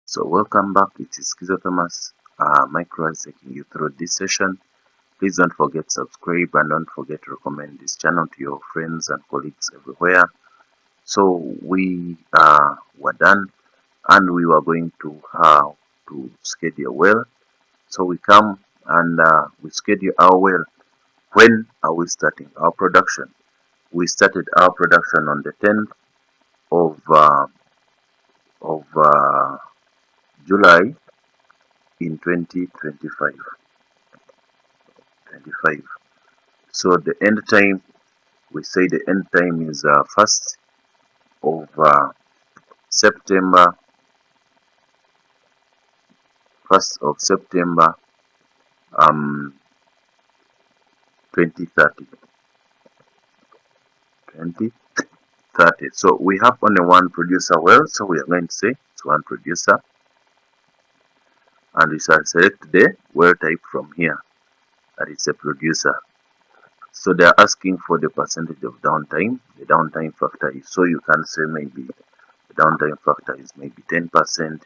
So welcome back. It is Skizo Thomas, Micro taking you through this session. Please don't forget to subscribe and don't forget to recommend this channel to your friends and colleagues everywhere. So we were done and we were going to how to schedule well. So we come and we schedule our well. When are we starting our production? We started our production on the 10th of July in 2025. So the end time, we say the end time is 1st of September, 1st of September 2030. So we have only one producer well, so we are going to say it's one producer, and we shall select the well type from here, that is a producer. So they are asking for the percentage of downtime. The downtime factor is, so you can say maybe the downtime factor is maybe 10%.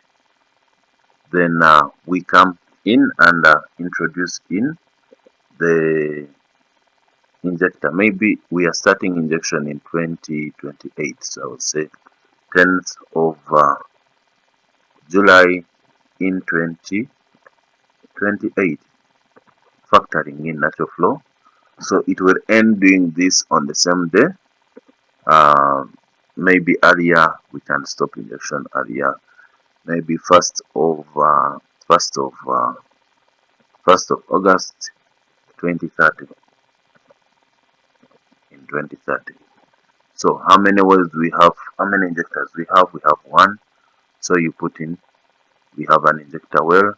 Then we come in and introduce in the injector. Maybe we are starting injection in 2028, so I would say 10th of July in 2028, factoring in natural flow. So it will end doing this on the same day. Maybe earlier, we can stop injection earlier. Maybe 1st of August 2030. In 2030. So how many wells do we have? How many injectors we have? We have one. So you put in, we have an injector well,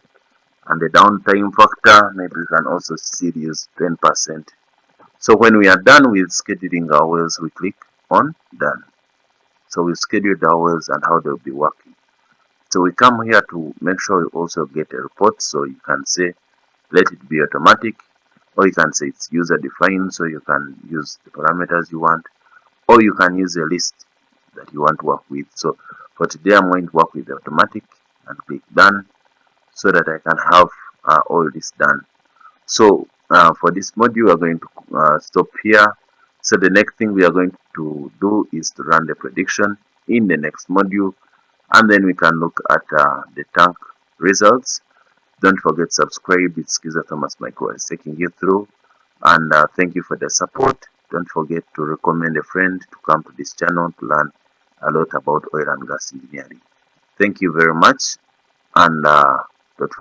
and the downtime factor, maybe we can also use 10%. So when we are done with scheduling our wells, we click on done. So we scheduled our wells and how they'll be working. So we come here to make sure you also get a report. So you can say let it be automatic, or you can say it's user defined, so you can use the parameters you want, or you can use a list that you want to work with. So for today, I'm going to work with the automatic and click done, so that I can have all this done. So for this module, we're going to stop here. So the next thing we are going to do is to run the prediction in the next module, and then we can look at the tank results. Don't forget to subscribe. It's Skizo Thomas Micro is taking you through, and thank you for the support. Don't forget to recommend a friend to come to this channel to learn a lot about oil and gas engineering. Thank you very much, and don't